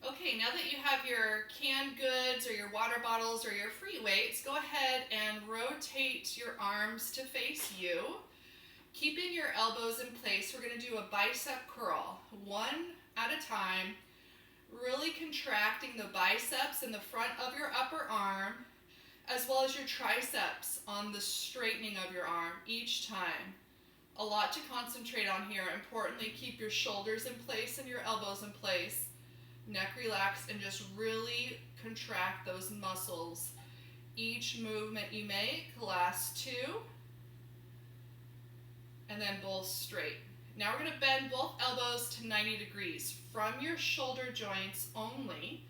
Okay, now that you have your canned goods or your water bottles or your free weights, go ahead and rotate your arms to face you. Keeping your elbows in place, we're going to do a bicep curl, one at a time, really contracting the biceps in the front of your upper arm, as well as your triceps on the straightening of your arm each time. A lot to concentrate on here. Importantly, keep your shoulders in place and your elbows in place. Neck relaxed, and just really contract those muscles. Each movement you make, last two, and then both straight. Now we're going to bend both elbows to 90 degrees from your shoulder joints only.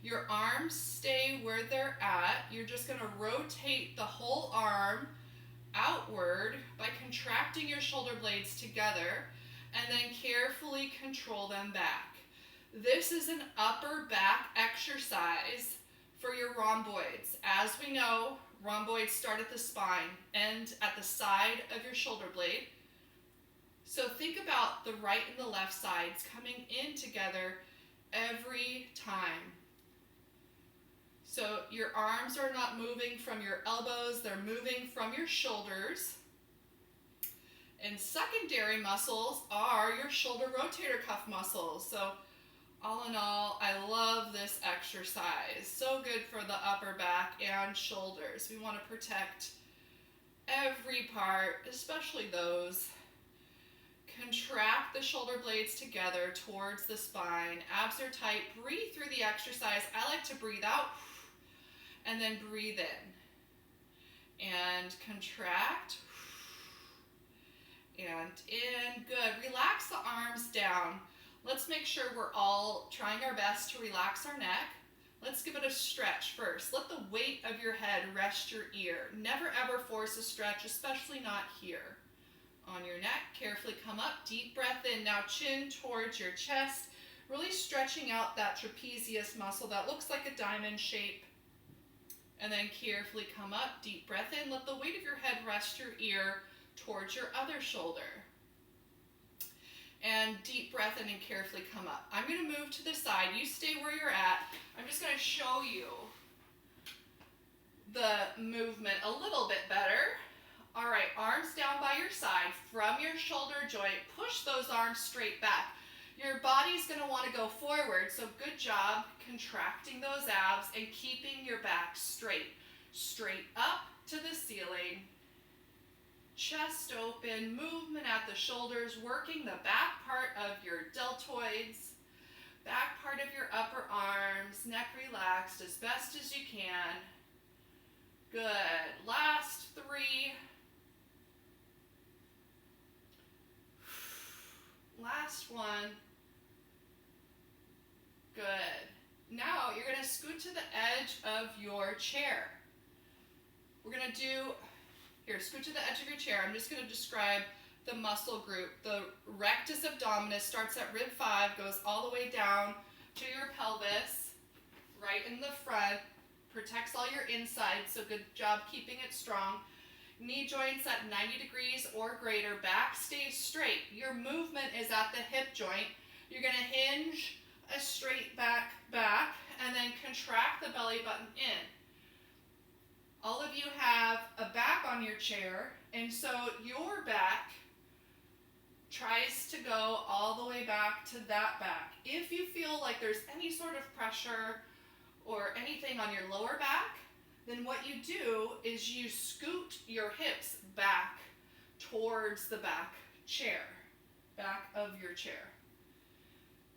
Your arms stay where they're at. You're just going to rotate the whole arm outward by contracting your shoulder blades together, and then carefully control them back. This is an upper back exercise for your rhomboids. As we know, rhomboids start at the spine, end at the side of your shoulder blade. So think about the right and the left sides coming in together every time. So your arms are not moving from your elbows, they're moving from your shoulders. And secondary muscles are your shoulder rotator cuff muscles. So all in all, I love this exercise. So good for the upper back and shoulders. We want to protect every part, especially those. Contract the shoulder blades together towards the spine. Abs are tight. Breathe through the exercise. I like to breathe out and then breathe in. And contract. And in. Good. Relax the arms down. Let's make sure we're all trying our best to relax our neck. Let's give it a stretch first. Let the weight of your head rest your ear. Never ever force a stretch, especially not here. On your neck, carefully come up, deep breath in. Now chin towards your chest, really stretching out that trapezius muscle that looks like a diamond shape. And then carefully come up, deep breath in. Let the weight of your head rest your ear towards your other shoulder. And deep breath in and carefully come up. I'm going to move to the side. You stay where you're at. I'm just going to show you the movement a little bit better. All right, arms down by your side from your shoulder joint. Push those arms straight back. Your body's going to want to go forward, so good job contracting those abs and keeping your back straight. Straight up to the ceiling. Chest open, movement at the shoulders, working the back part of your deltoids, back part of your upper arms, neck relaxed as best as you can. Good. Last three. Last one. Good. Now you're going to scoot to the edge of your chair. We're going to do, here, scoot to the edge of your chair. I'm just going to describe the muscle group. The rectus abdominis starts at rib 5, goes all the way down to your pelvis, right in the front, protects all your insides, so good job keeping it strong. Knee joints at 90 degrees or greater, back stays straight. Your movement is at the hip joint. You're going to hinge a straight back, and then contract the belly button in. All of you have a back on your chair, and so your back tries to go all the way back to that back. If you feel like there's any sort of pressure or anything on your lower back, then what you do is you scoot your hips back towards the back of your chair.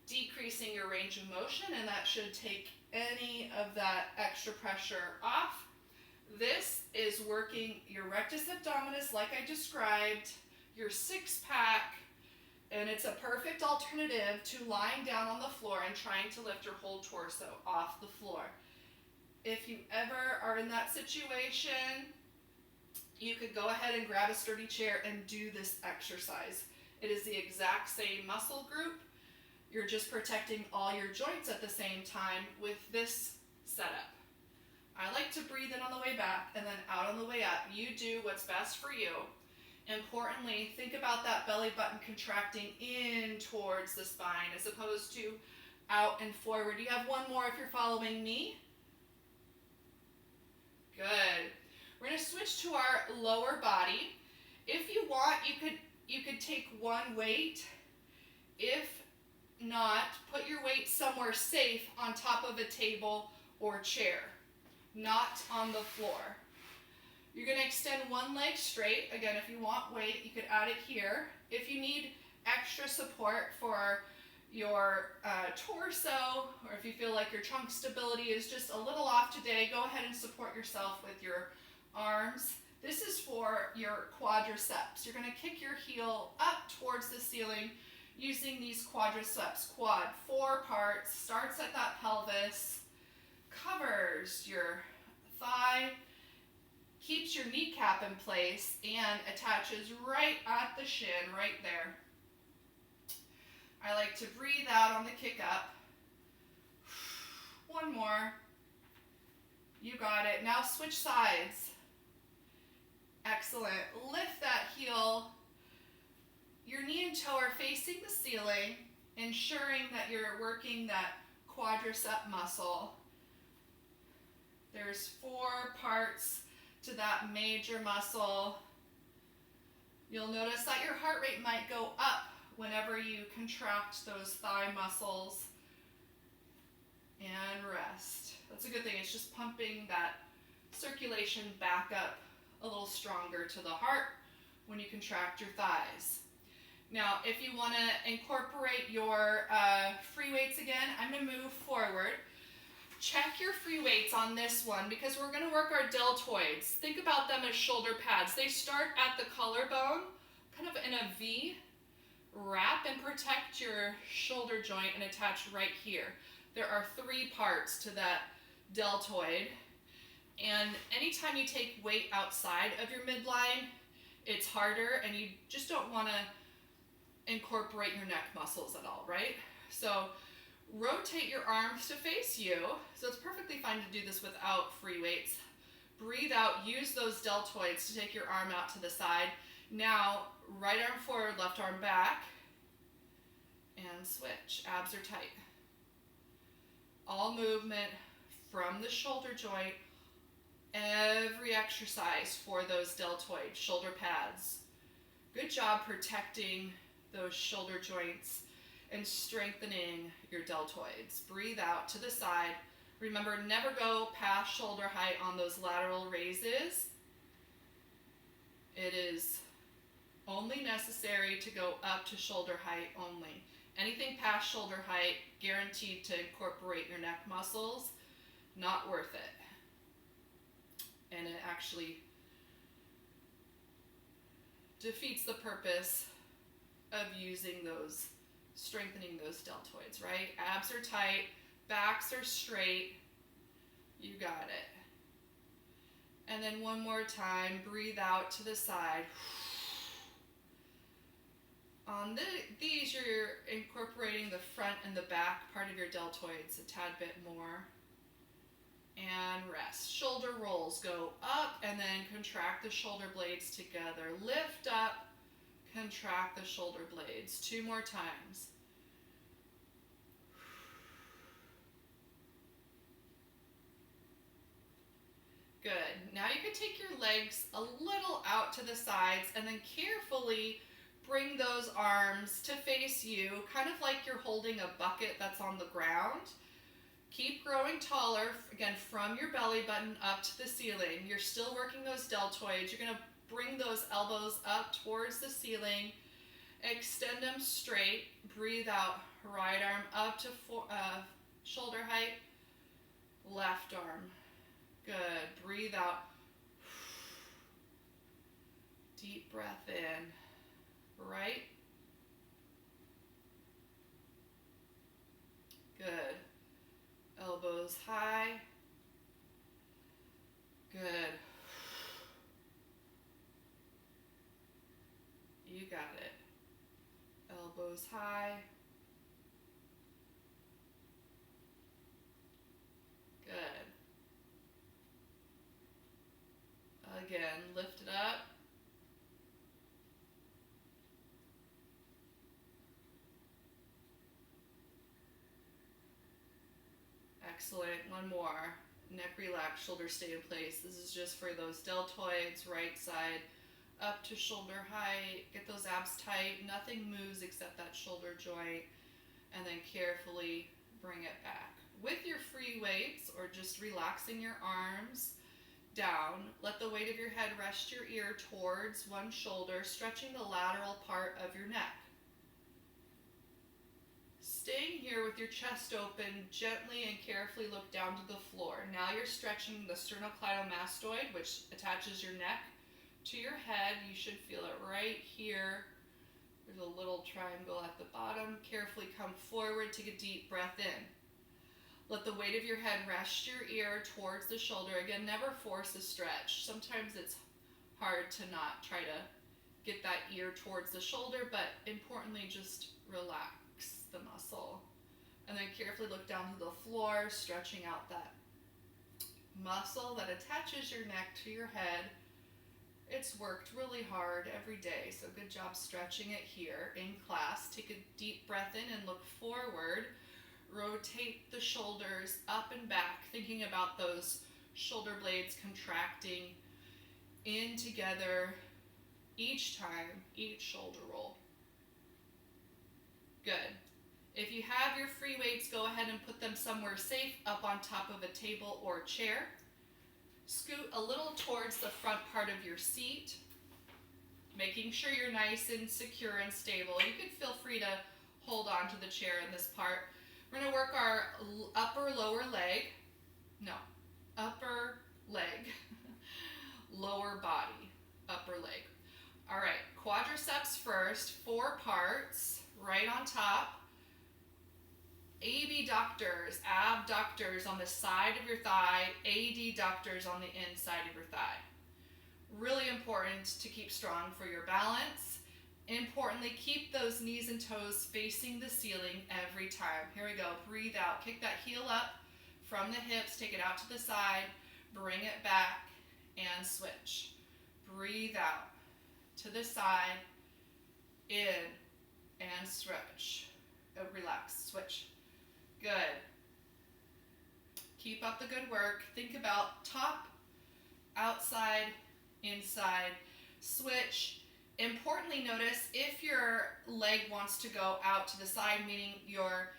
Decreasing your range of motion, and that should take any of that extra pressure off. This is working your rectus abdominis like I described, your six-pack, and it's a perfect alternative to lying down on the floor and trying to lift your whole torso off the floor. If you ever are in that situation, you could go ahead and grab a sturdy chair and do this exercise. It is the exact same muscle group. You're just protecting all your joints at the same time with this setup. I like to breathe in on the way back and then out on the way up. You do what's best for you. Importantly, think about that belly button contracting in towards the spine as opposed to out and forward. You have one more if you're following me. Good. We're going to switch to our lower body. If you want, you could take one weight. If not, put your weight somewhere safe on top of a table or chair, not on the floor. You're going to extend one leg straight. Again, if you want weight, you could add it here. If you need extra support for your torso, or if you feel like your trunk stability is just a little off today, go ahead and support yourself with your arms. This is for your quadriceps. You're going to kick your heel up towards the ceiling using these quadriceps. Quad, 4 parts, starts at that pelvis, covers your thigh, keeps your kneecap in place, and attaches right at the shin, right there. I like to breathe out on the kick up. One more. You got it. Now switch sides. Excellent. Lift that heel. Your knee and toe are facing the ceiling, ensuring that you're working that quadricep muscle. There's 4 parts to that major muscle. You'll notice that your heart rate might go up whenever you contract those thigh muscles. And rest. That's a good thing. It's just pumping that circulation back up a little stronger to the heart when you contract your thighs. Now, if you want to incorporate your free weights again, I'm going to move forward. Check your free weights on this one because we're going to work our deltoids. Think about them as shoulder pads. They start at the collarbone, kind of in a V. Wrap and protect your shoulder joint and attach right here. There are 3 parts to that deltoid. And anytime you take weight outside of your midline, it's harder and you just don't want to incorporate your neck muscles at all, right? So rotate your arms to face you. So it's perfectly fine to do this without free weights. Breathe out, use those deltoids to take your arm out to the side. Now, right arm forward, left arm back, and switch. Abs are tight. All movement from the shoulder joint, every exercise for those deltoid shoulder pads. Good job protecting those shoulder joints and strengthening your deltoids. Breathe out to the side. Remember, never go past shoulder height on those lateral raises. It is only necessary to go up to shoulder height only. Anything past shoulder height, guaranteed to incorporate your neck muscles, not worth it. And it actually defeats the purpose of using those, strengthening those deltoids, right? Abs are tight, backs are straight. You got it. And then one more time, breathe out to the side. On these, you're incorporating the front and the back part of your deltoids a tad bit more. And rest. Shoulder rolls. Go up and then contract the shoulder blades together. Lift up, contract the shoulder blades. 2 more times. Good. Now you can take your legs a little out to the sides and then carefully bring those arms to face you, kind of like you're holding a bucket that's on the ground. Keep growing taller, again, from your belly button up to the ceiling. You're still working those deltoids. You're going to bring those elbows up towards the ceiling. Extend them straight. Breathe out. Right arm up to shoulder height. Left arm. Good. Breathe out. Deep breath in. Right. Good. Elbows high. Good. You got it. Elbows high. Good. Again, lift it up. Excellent. One more. Neck relax, shoulders stay in place. This is just for those deltoids, right side up to shoulder height. Get those abs tight. Nothing moves except that shoulder joint. And then carefully bring it back. With your free weights, or just relaxing your arms down, let the weight of your head rest your ear towards one shoulder, stretching the lateral part of your neck. Staying here with your chest open, gently and carefully look down to the floor. Now you're stretching the sternocleidomastoid, which attaches your neck to your head. You should feel it right here. There's a little triangle at the bottom. Carefully come forward, take a deep breath in. Let the weight of your head rest your ear towards the shoulder. Again, never force a stretch. Sometimes it's hard to not try to get that ear towards the shoulder, but importantly, just relax the muscle. And then carefully look down to the floor, stretching out that muscle that attaches your neck to your head. It's worked really hard every day, so good job stretching it here in class. Take a deep breath in and look forward. Rotate the shoulders up and back, thinking about those shoulder blades contracting in together each time, each shoulder roll. Good. If you have your free weights, go ahead and put them somewhere safe, up on top of a table or chair. Scoot a little towards the front part of your seat, making sure you're nice and secure and stable. You can feel free to hold on to the chair in this part. We're going to work our upper lower leg, lower body, upper leg. All right, quadriceps first, 4 parts, right on top. Abductors on the side of your thigh, adductors on the inside of your thigh. Really important to keep strong for your balance. Importantly, keep those knees and toes facing the ceiling every time. Here we go, breathe out, kick that heel up from the hips, take it out to the side, bring it back and switch. Breathe out to the side, in and stretch. Relax, switch. Good. Keep up the good work. Think about top, outside, inside, switch. Importantly, notice if your leg wants to go out to the side, meaning your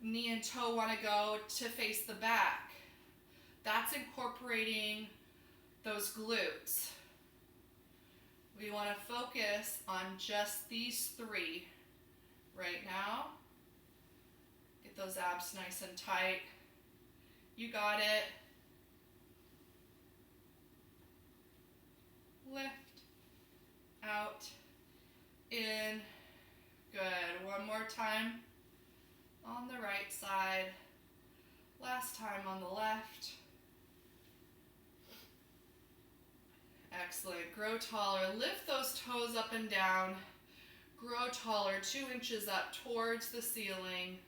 knee and toe want to go to face the back. That's incorporating those glutes. We want to focus on just these 3 right now. Get those abs nice and tight. You got it. Lift, out, in. Good. One more time on the right side. Last time on the left. Excellent. Grow taller. Lift those toes up and down. Grow taller, 2 inches up towards the ceiling.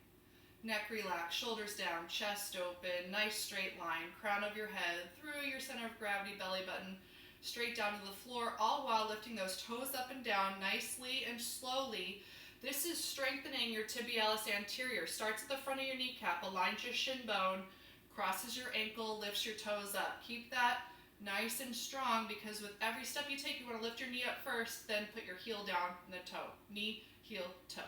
Neck relaxed, shoulders down, chest open, nice straight line, crown of your head, through your center of gravity, belly button, straight down to the floor, all while lifting those toes up and down nicely and slowly. This is strengthening your tibialis anterior. Starts at the front of your kneecap, aligns your shin bone, crosses your ankle, lifts your toes up. Keep that nice and strong, because with every step you take, you want to lift your knee up first, then put your heel down and the toe. Knee, heel, toe.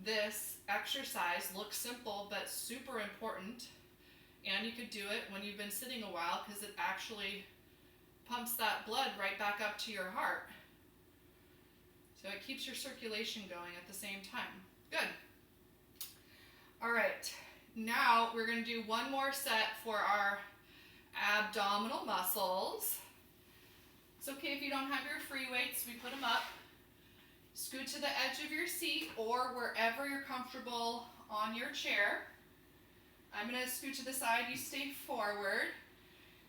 This exercise looks simple, but super important. And you could do it when you've been sitting a while, because it actually pumps that blood right back up to your heart. So it keeps your circulation going at the same time. Good. All right, now we're going to do one more set for our abdominal muscles. It's okay if you don't have your free weights, we put them up. Scoot to the edge of your seat or wherever you're comfortable on your chair. I'm going to scoot to the side, you stay forward.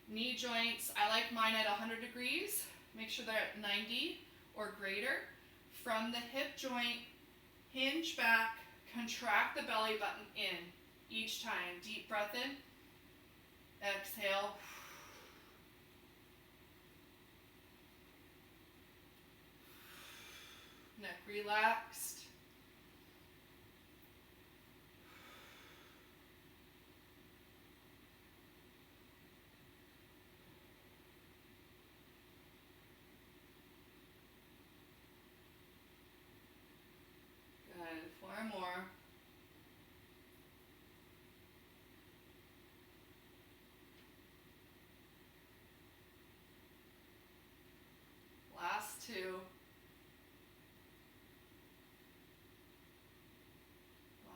Knee joints, I like mine at 100 degrees. Make sure they're at 90 or greater. From the hip joint, hinge back, contract the belly button in each time. Deep breath in, exhale. Neck relaxed. 2.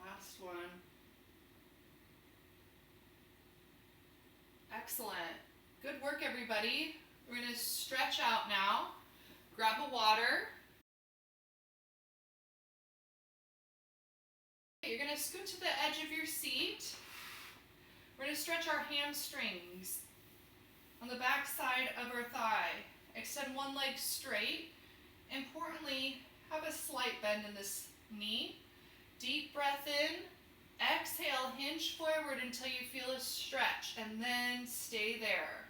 Last one. Excellent. Good work, everybody. We're going to stretch out now. Grab a water. You're going to scoot to the edge of your seat. We're going to stretch our hamstrings on the back side of our thigh. Extend one leg straight. Importantly, have a slight bend in this knee. Deep breath in. Exhale, hinge forward until you feel a stretch, and then stay there.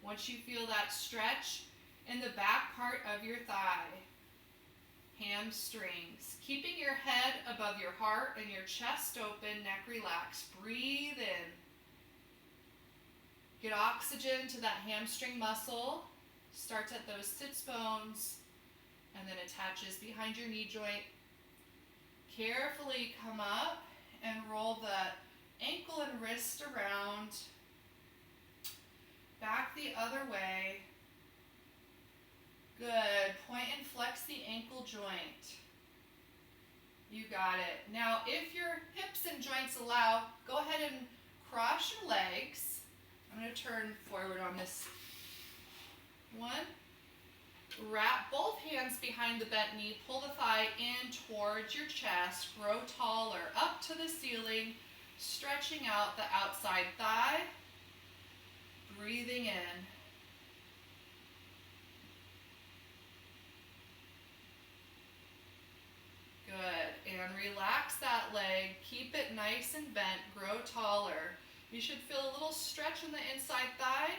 Once you feel that stretch in the back part of your thigh, hamstrings, keeping your head above your heart and your chest open, neck relaxed. Breathe in. Get oxygen to that hamstring muscle. Starts at those sits bones and then attaches behind your knee joint. Carefully come up and roll the ankle and wrist around. Back the other way. Good. Point and flex the ankle joint. You got it. Now, if your hips and joints allow, go ahead and cross your legs. I'm going to turn forward on this one. Wrap both hands behind the bent knee. Pull the thigh in towards your chest. Grow taller, up to the ceiling, stretching out the outside thigh. Breathing in. Good. And relax that leg. Keep it nice and bent. Grow taller. You should feel a little stretch in the inside thigh.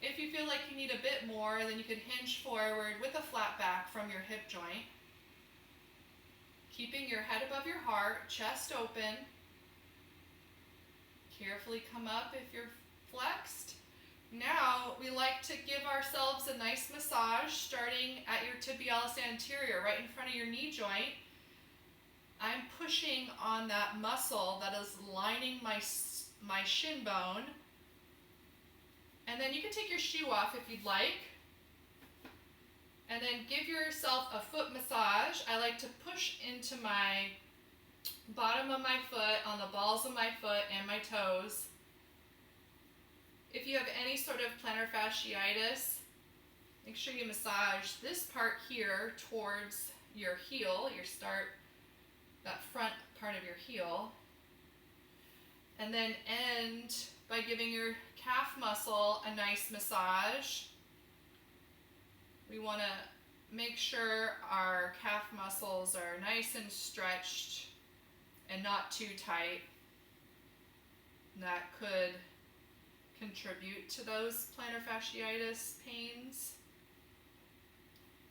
If you feel like you need a bit more, then you can hinge forward with a flat back from your hip joint. Keeping your head above your heart, chest open. Carefully come up if you're flexed. Now, we like to give ourselves a nice massage starting at your Tibialis Anterior, right in front of your knee joint. I'm pushing on that muscle that is lining my shin bone. And then you can take your shoe off if you'd like. And then give yourself a foot massage. I like to push into my bottom of my foot, on the balls of my foot and my toes. If you have any sort of plantar fasciitis, make sure you massage this part here towards your heel, that front part of your heel. And then end by giving your calf muscle a nice massage. We want to make sure our calf muscles are nice and stretched and not too tight. That could contribute to those plantar fasciitis pains.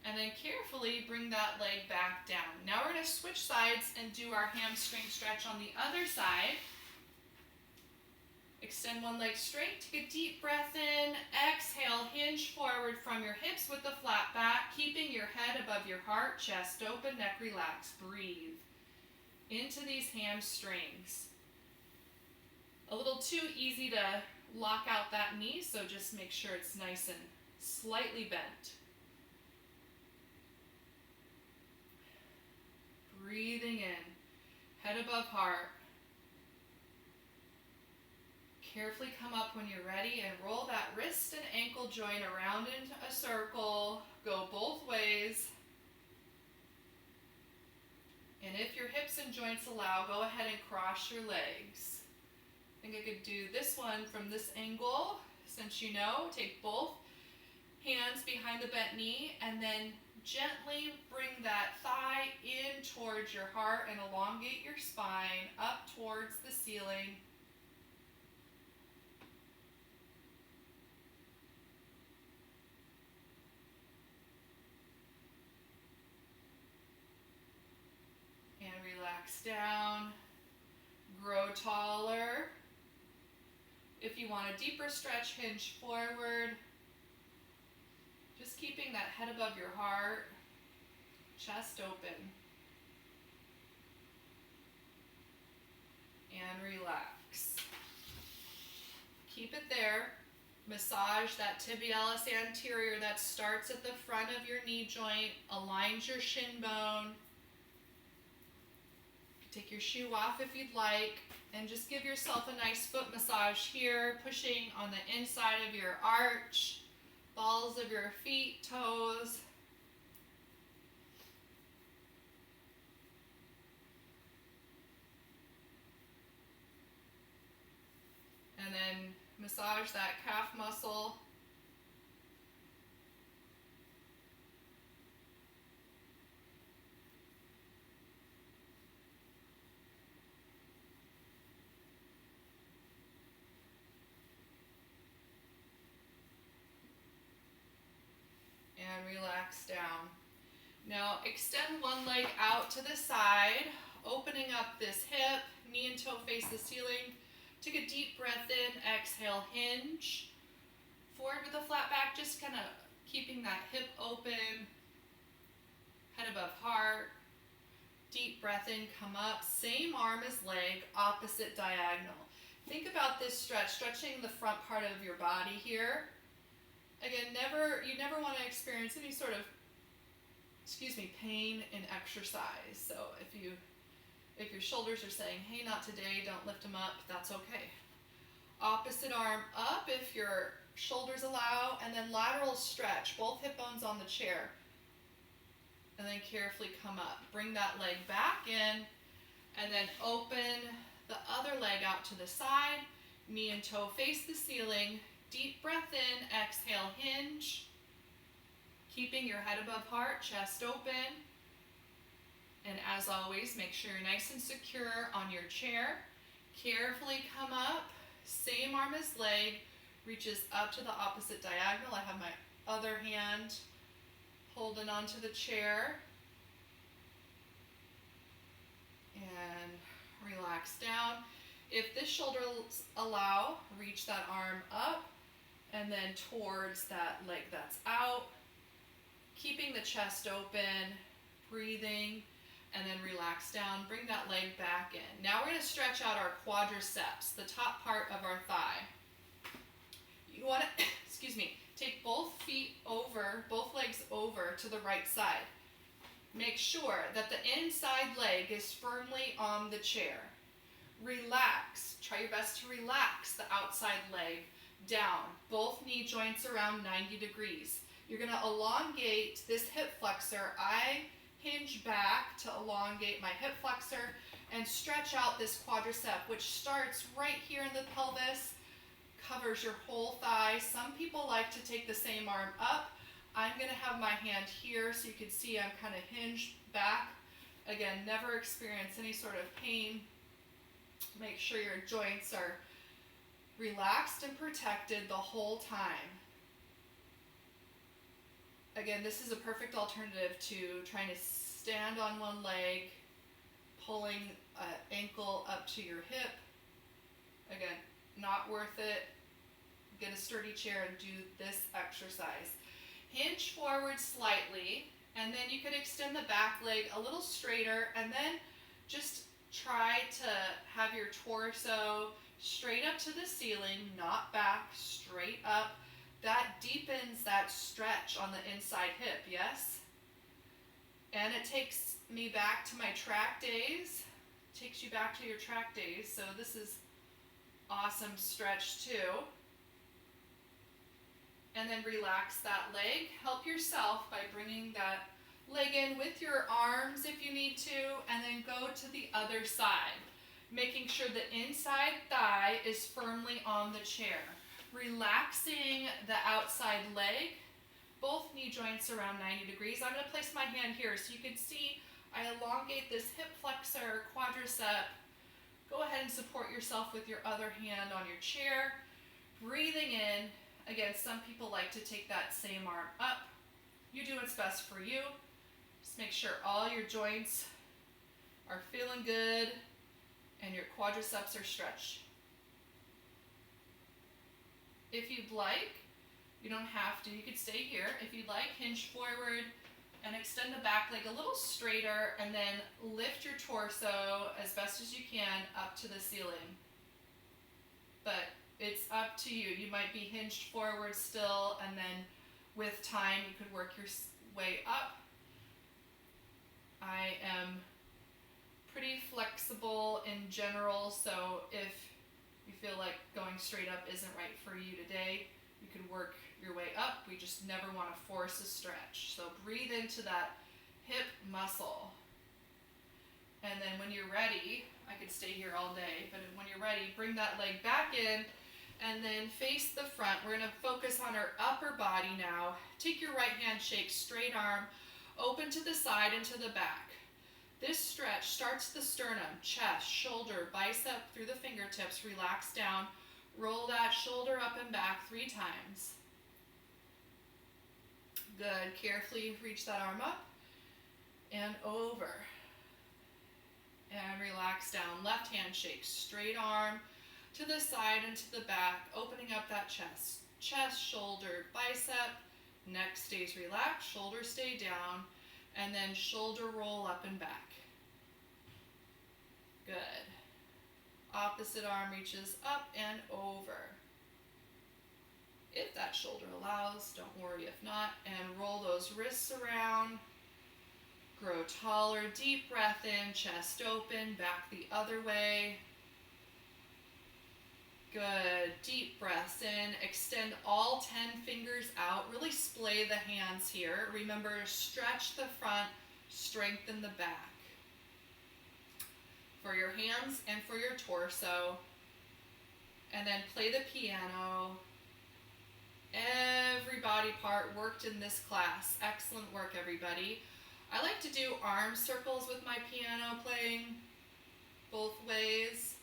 And then carefully bring that leg back down. Now we're going to switch sides and do our hamstring stretch on the other side. Extend one leg straight, take a deep breath in, exhale, hinge forward from your hips with the flat back, keeping your head above your heart, chest open, neck relaxed. Breathe into these hamstrings. A little too easy to lock out that knee, so just make sure it's nice and slightly bent. Breathing in, head above heart. Carefully come up when you're ready and roll that wrist and ankle joint around into a circle. Go both ways. And if your hips and joints allow, go ahead and cross your legs. I think I could do this one from this angle. Since you know, take both hands behind the bent knee and then gently bring that thigh in towards your heart and elongate your spine up towards the ceiling. And relax down. Grow taller. If you want a deeper stretch, hinge forward. Just keeping that head above your heart, chest open. And relax. Keep it there. Massage that tibialis anterior that starts at the front of your knee joint, aligns your shin bone. Take your shoe off if you'd like, and just give yourself a nice foot massage here, pushing on the inside of your arch, balls of your feet, toes. And then massage that calf muscle. And relax down. Now extend one leg out to the side, opening up this hip, knee and toe face the ceiling. Take a deep breath in, exhale, hinge. Forward with a flat back, just kind of keeping that hip open, head above heart. Deep breath in, come up, same arm as leg, opposite diagonal. Think about this stretch, stretching the front part of your body here. Again, you never want to experience any sort of, pain in exercise. So if your shoulders are saying, hey, not today, don't lift them up, that's okay. Opposite arm up if your shoulders allow, and then lateral stretch, both hip bones on the chair. And then carefully come up. Bring that leg back in, and then open the other leg out to the side, knee and toe face the ceiling. Deep breath in, exhale, hinge. Keeping your head above heart, chest open. And as always, make sure you're nice and secure on your chair. Carefully come up, same arm as leg, reaches up to the opposite diagonal. I have my other hand holding onto the chair. And relax down. If the shoulders allow, reach that arm up and then towards that leg that's out. Keeping the chest open, breathing, and then relax down. Bring that leg back in. Now we're going to stretch out our quadriceps, the top part of our thigh. You want to, take both legs over to the right side. Make sure that the inside leg is firmly on the chair. Relax. Try your best to relax the outside leg down. Both knee joints around 90 degrees. You're going to elongate this hip flexor. I hinge back to elongate my hip flexor and stretch out this quadricep, which starts right here in the pelvis, covers your whole thigh. Some people like to take the same arm up. I'm going to have my hand here so you can see I'm kind of hinged back. Again, never experience any sort of pain. Make sure your joints are relaxed and protected the whole time. Again, this is a perfect alternative to trying to stand on one leg, pulling an ankle up to your hip. Again, not worth it. Get a sturdy chair and do this exercise. Hinge forward slightly, and then you could extend the back leg a little straighter, and then just try to have your torso straight up to the ceiling, not back, straight up. That deepens that stretch on the inside hip, yes? And it takes me back to my track days. Takes you back to your track days, so this is awesome stretch too. And then relax that leg. Help yourself by bringing that leg in with your arms if you need to, and then go to the other side, making sure the inside thigh is firmly on the chair. Relaxing the outside leg, both knee joints around 90 degrees. I'm going to place my hand here so you can see I elongate this hip flexor, quadricep. Go ahead and support yourself with your other hand on your chair. Breathing in. Again, some people like to take that same arm up. You do what's best for you. Just make sure all your joints are feeling good and your quadriceps are stretched. If you'd like, you don't have to, you could stay here. If you'd like, hinge forward and extend the back leg a little straighter, and then lift your torso as best as you can up to the ceiling. But It's up to you. You might be hinged forward still, and then with time you could work your way up. I am pretty flexible in general, so if you feel like going straight up isn't right for you today, you could work your way up. We just never want to force a stretch. So breathe into that hip muscle. And then when you're ready, I could stay here all day, but when you're ready, bring that leg back in and then face the front. We're going to focus on our upper body now. Take your right hand, shake straight arm, open to the side and to the back. This stretch starts the sternum, chest, shoulder, bicep through the fingertips. Relax down. Roll that shoulder up and back 3 times. Good. Carefully reach that arm up and over. And relax down. Left hand shake. Straight arm to the side and to the back, opening up that chest. Chest, shoulder, bicep. Neck stays relaxed. Shoulders stay down. And then shoulder roll up and back. Good. Opposite arm reaches up and over. If that shoulder allows, don't worry if not. And roll those wrists around. Grow taller. Deep breath in, chest open, back the other way. Good. Deep breaths in. Extend all 10 fingers out. Really splay the hands here. Remember, stretch the front, strengthen the back. For your hands and for your torso. And then play the piano. Every body part worked in this class. Excellent work, everybody. I like to do arm circles with my piano playing both ways.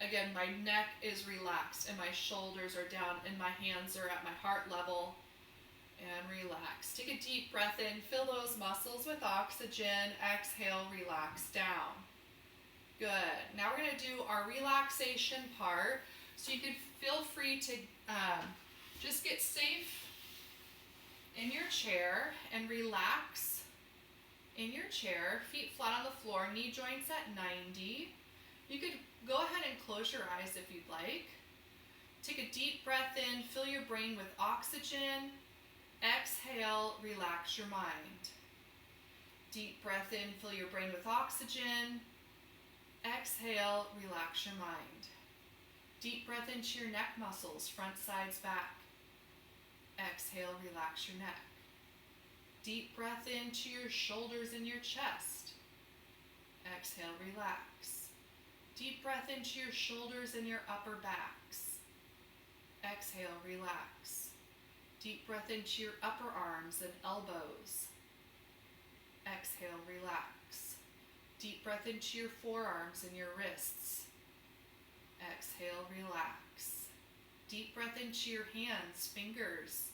Again, my neck is relaxed and my shoulders are down and my hands are at my heart level. And relax. Take a deep breath in, fill those muscles with oxygen. Exhale, relax down. Good. Now we're going to do our relaxation part. So you can feel free to just get safe in your chair and relax in your chair. Feet flat on the floor, knee joints at 90. You could go ahead and close your eyes if you'd like. Take a deep breath in, fill your brain with oxygen. Exhale, relax your mind. Deep breath in, fill your brain with oxygen. Exhale, relax your mind. Deep breath into your neck muscles, front, sides, back. Exhale, relax your neck. Deep breath into your shoulders and your chest. Exhale, relax. Deep breath into your shoulders and your upper backs. Exhale, relax. Deep breath into your upper arms and elbows. Exhale, relax. Deep breath into your forearms and your wrists. Exhale, relax. Deep breath into your hands, fingers.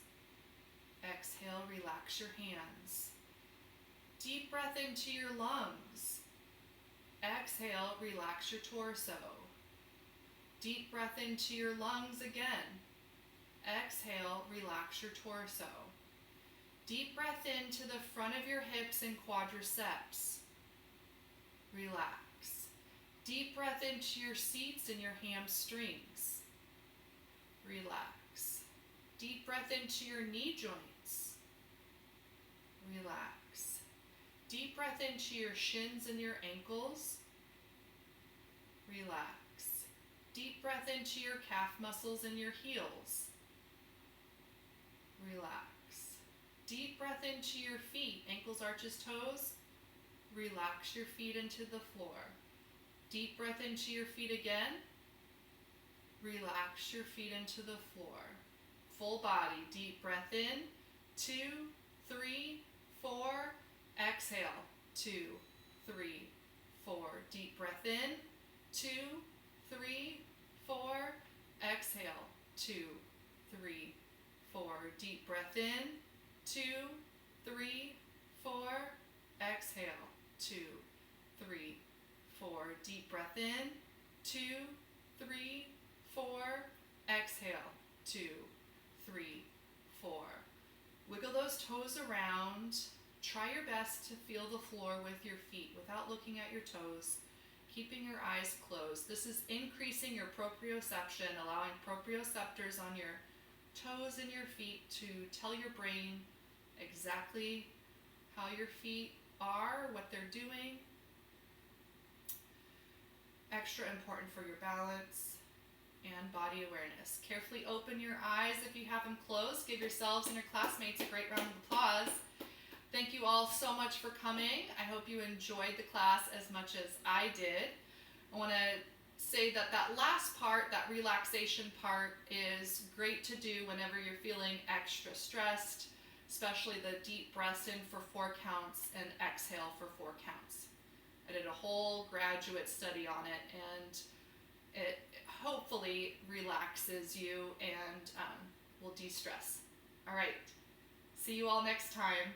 Exhale, relax your hands. Deep breath into your lungs. Exhale, relax your torso. Deep breath into your lungs again. Exhale, relax your torso. Deep breath into the front of your hips and quadriceps. Relax. Deep breath into your seats and your hamstrings. Relax. Deep breath into your knee joints. Relax. Deep breath into your shins and your ankles. Relax. Deep breath into your calf muscles and your heels. Relax. Deep breath into your feet, ankles, arches, toes. Relax your feet into the floor. Deep breath into your feet again. Relax your feet into the floor. Full body, deep breath in. 2, 3, 4. Exhale. 2, 3, 4. Deep breath in. 2, 3, 4. Exhale. 2, 3, 4. Deep breath in. 2, 3, 4. Exhale. 2, 3, 4. Deep breath in. 2, 3, 4. Exhale. 2, 3, 4. Wiggle those toes around. Try your best to feel the floor with your feet without looking at your toes. keeping your eyes closed. This is increasing your proprioception, allowing proprioceptors on your toes and your feet to tell your brain exactly how your feet are, what they're doing. Extra important for your balance and body awareness. Carefully open your eyes if you have them closed. Give yourselves and your classmates a great round of applause. Thank you all so much for coming. I hope you enjoyed the class as much as I did. I want to say that last part, that relaxation part, is great to do whenever you're feeling extra stressed, especially the deep breaths in for 4 counts and exhale for 4 counts. I did a whole graduate study on it, and it hopefully relaxes you and will de-stress. All right, see you all next time.